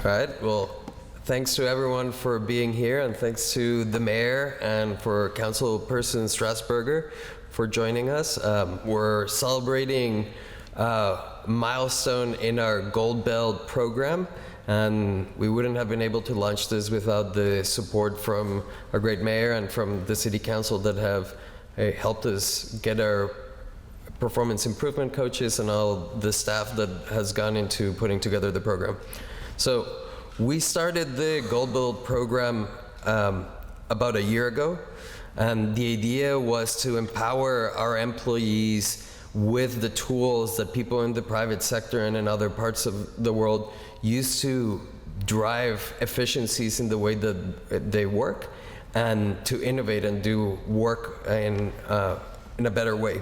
All right, well, thanks to everyone for being here, and thanks to the mayor and for Councilperson Strasburger for joining us. We're celebrating a milestone in our Gold Belt program, and we wouldn't have been able to launch this without the support from our great mayor and from the city council that have helped us get our performance improvement coaches and all the staff that has gone into putting together the program. So we started the Gold Belt program about a year ago, and the idea was to empower our employees with the tools that people in the private sector and in other parts of the world use to drive efficiencies in the way that they work, and to innovate and do work in a better way.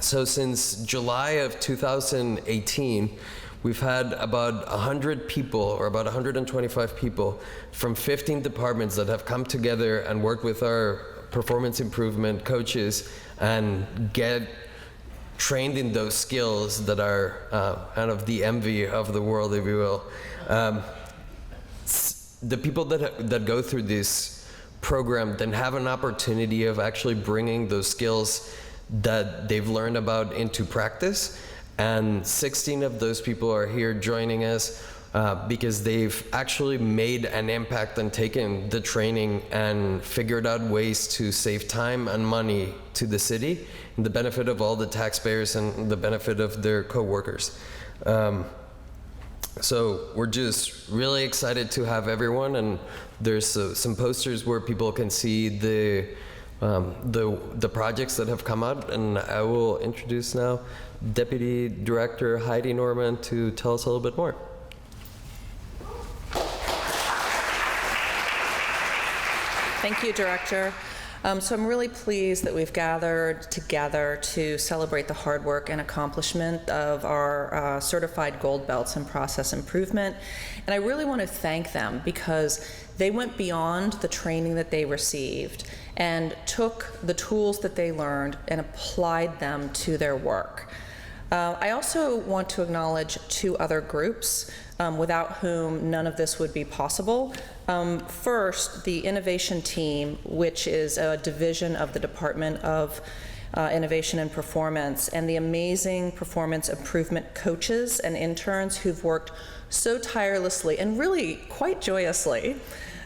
So since July of 2018, we've had about 100 people, or about 125 people from 15 departments that have come together and worked with our performance improvement coaches and get trained in those skills that are kind of the envy of the world, if you will. The people that go through this program then have an opportunity of actually bringing those skills that they've learned about into practice. And 16 of those people are here joining us because they've actually made an impact and taken the training and figured out ways to save time and money to the city, and the benefit of all the taxpayers and the benefit of their co-workers. So we're just really excited to have everyone, and there's some posters where people can see the projects that have come out, and I will introduce now Deputy Director Heidi Norman to tell us a little bit more. Thank you, Director. So I'm really pleased that we've gathered together to celebrate the hard work and accomplishment of our certified gold belts in process improvement. And I really want to thank them because they went beyond the training that they received and took the tools that they learned and applied them to their work. I also want to acknowledge two other groups without whom none of this would be possible. First, the innovation team, which is a division of the Department of Innovation and Performance, and the amazing performance improvement coaches and interns who've worked so tirelessly and really quite joyously.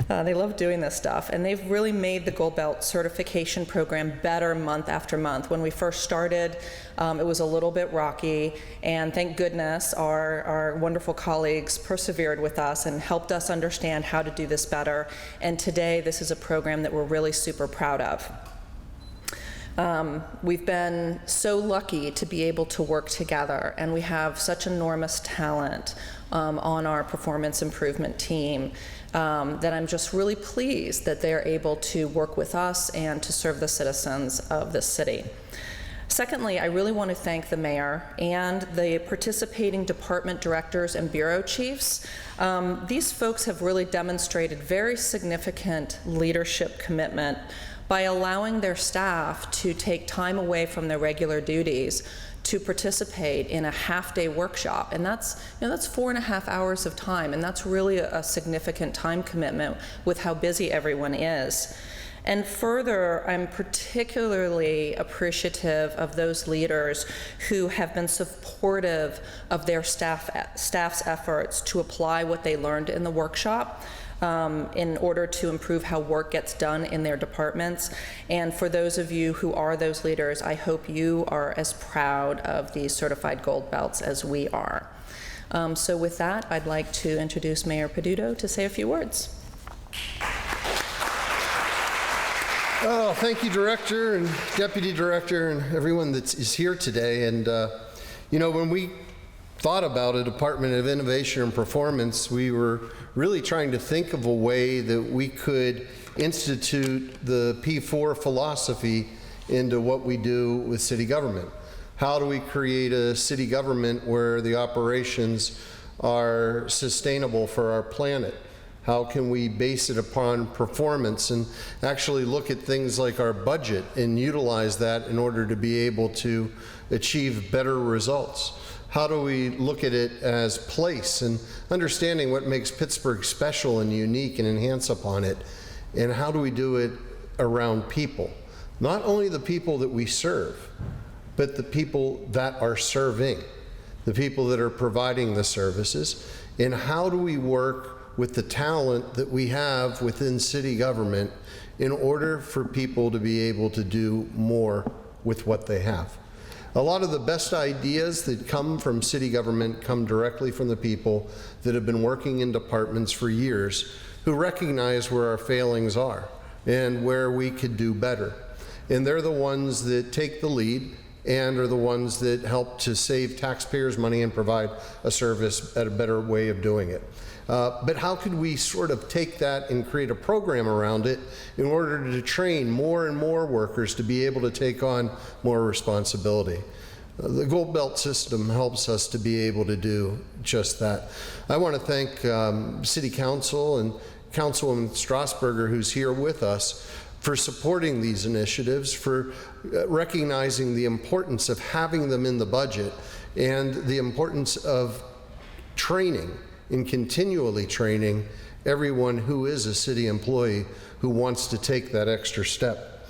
They love doing this stuff, and they've really made the Gold Belt certification program better month after month. When we first started, it was a little bit rocky, and thank goodness our wonderful colleagues persevered with us and helped us understand how to do this better. And today, this is a program that we're really super proud of. We've been so lucky to be able to work together, and we have such enormous talent on our performance improvement team that I'm just really pleased that they're able to work with us and to serve the citizens of this city. Secondly, I really want to thank the mayor and the participating department directors and bureau chiefs. These folks have really demonstrated very significant leadership commitment by allowing their staff to take time away from their regular duties to participate in a half-day workshop. And that's 4.5 hours of time, and that's really a significant time commitment with how busy everyone is. And further, I'm particularly appreciative of those leaders who have been supportive of their staff's efforts to apply what they learned in the workshop in order to improve how work gets done in their departments. And for those of you who are those leaders, I hope you are as proud of these certified gold belts as we are. So with that, I'd like to introduce Mayor Peduto to say a few words. Oh, thank you, Director and Deputy Director and everyone that is here today. And when we thought about a Department of Innovation and Performance, we were really trying to think of a way that we could institute the P4 philosophy into what we do with city government. How do we create a city government where the operations are sustainable for our planet? How can we base it upon performance and actually look at things like our budget and utilize that in order to be able to achieve better results? how do we look at it as place and understanding what makes Pittsburgh special and unique and enhance upon it, and how do we do it around people? Not only the people that we serve, but the people that are serving, the people that are providing the services, and how do we work with the talent that we have within city government in order for people to be able to do more with what they have. A lot of the best ideas that come from city government come directly from the people that have been working in departments for years, who recognize where our failings are and where we could do better. And they're the ones that take the lead and are the ones that help to save taxpayers money and provide a service at a better way of doing it. But how could we sort of take that and create a program around it in order to train more and more workers to be able to take on more responsibility? The Gold Belt system helps us to be able to do just that. I want to thank City Council and Councilwoman Strasburger, who's here with us, for supporting these initiatives, for recognizing the importance of having them in the budget and the importance of training and continually training everyone who is a city employee who wants to take that extra step.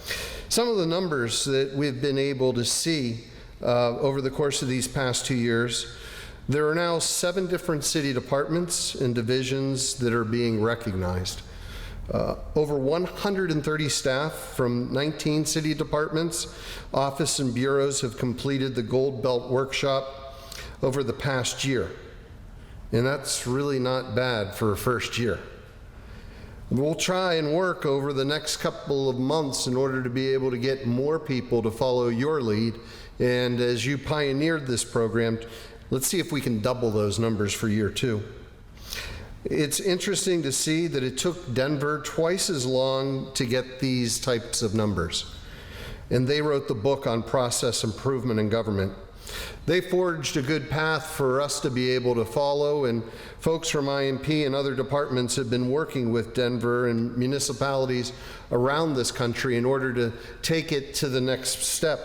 Some of the numbers that we've been able to see over the course of these past 2 years, there are now 7 different city departments and divisions that are being recognized. Over 130 staff from 19 city departments, office and bureaus have completed the Gold Belt workshop over the past year. And that's really not bad for a first year. We'll try and work over the next couple of months in order to be able to get more people to follow your lead. And as you pioneered this program, let's see if we can double those numbers for year 2. It's interesting to see that it took Denver twice as long to get these types of numbers. And they wrote the book on process improvement in government. They forged a good path for us to be able to follow, and folks from IMP and other departments have been working with Denver and municipalities around this country in order to take it to the next step.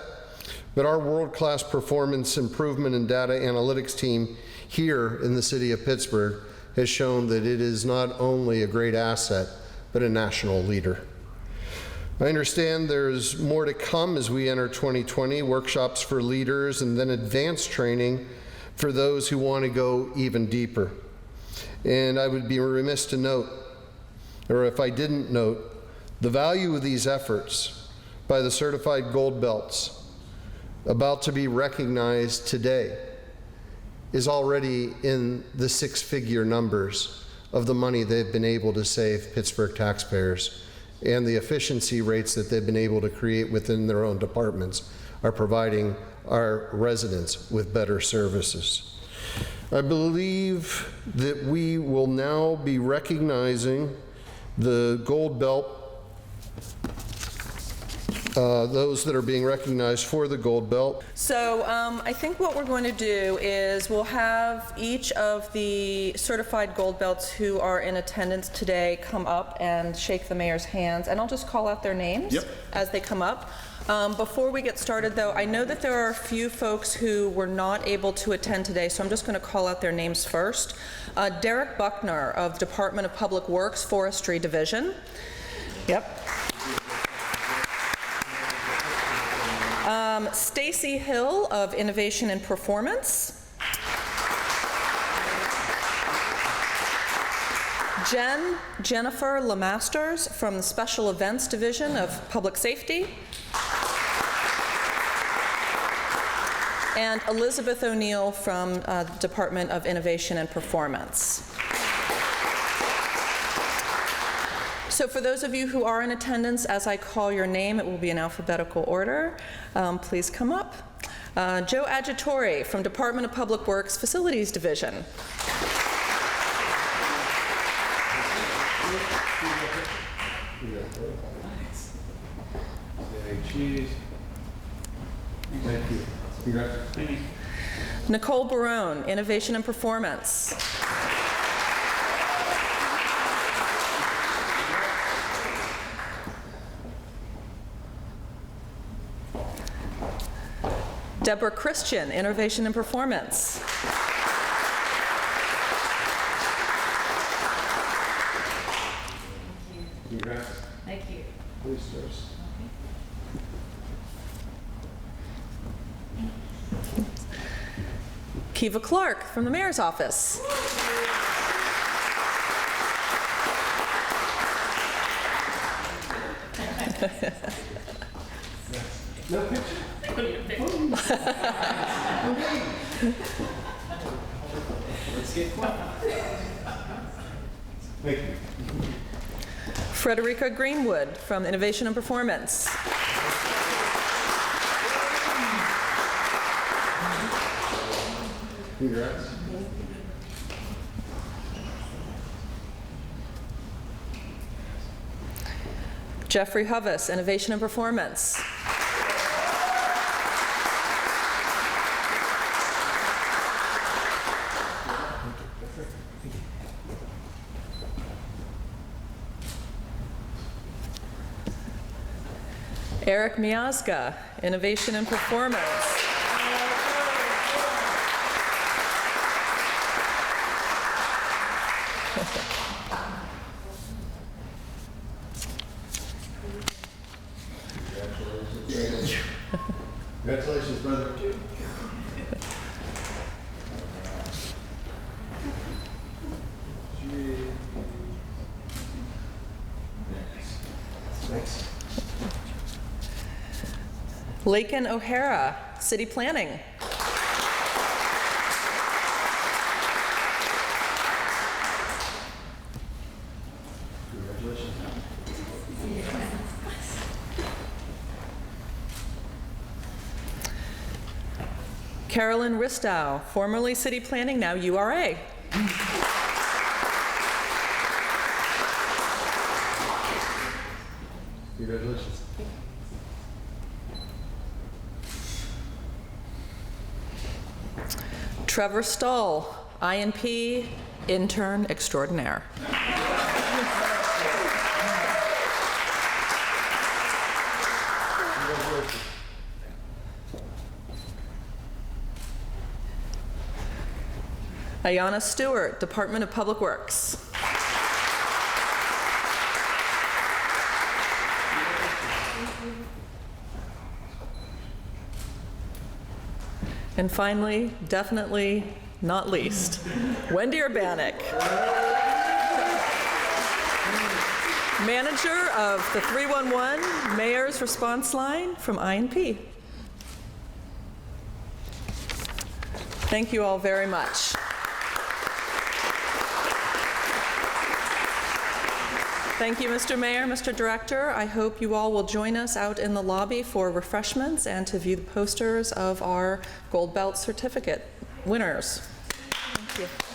But our world-class performance improvement and data analytics team here in the city of Pittsburgh has shown that it is not only a great asset, but a national leader. I understand there's more to come as we enter 2020, workshops for leaders and then advanced training for those who want to go even deeper. And I would be remiss to note, or if I didn't note, the value of these efforts by the certified Gold Belts about to be recognized today is already in the 6-figure numbers of the money they've been able to save Pittsburgh taxpayers, and the efficiency rates that they've been able to create within their own departments are providing our residents with better services. I believe that we will now be recognizing the Gold Belt, those that are being recognized for the Gold Belt. So I think what we're going to do is we'll have each of the certified Gold Belts who are in attendance today come up and shake the mayor's hands, and I'll just call out their names as they come up. Before we get started, though, I know that there are a few folks who were not able to attend today, so I'm just going to call out their names first. Derek Buckner of Department of Public Works, Forestry Division. Stacy Hill of Innovation and Performance. Jennifer Lemasters from the Special Events Division of Public Safety. And Elizabeth O'Neill from the Department of Innovation and Performance. So for those of you who are in attendance, as I call your name, it will be in alphabetical order. Please come up. Joe Agitori from Department of Public Works Facilities Division. Thank you. Congrats. Nicole Barone, Innovation and Performance. Deborah Christian, Innovation and Performance. Congrats. Thank you. Please, sirs. Kiva Clark from the Mayor's Office. Thank you. Frederica Greenwood from Innovation and Performance. Congrats. Jeffrey Hovis, Innovation and Performance. Eric Miazga, Innovation and Performance. Congratulations, brother. Thanks. Laken O'Hara, City Planning. Congratulations. Carolyn Ristow, formerly City Planning, now URA. Congratulations. Trevor Stoll, INP Intern Extraordinaire. Ayana Stewart, Department of Public Works. And finally, definitely not least, Wendy Urbanik, manager of the 311 Mayor's Response Line from INP. Thank you all very much. Thank you, Mr. Mayor, Mr. Director. I hope you all will join us out in the lobby for refreshments and to view the posters of our Gold Belt certificate winners. Thank you.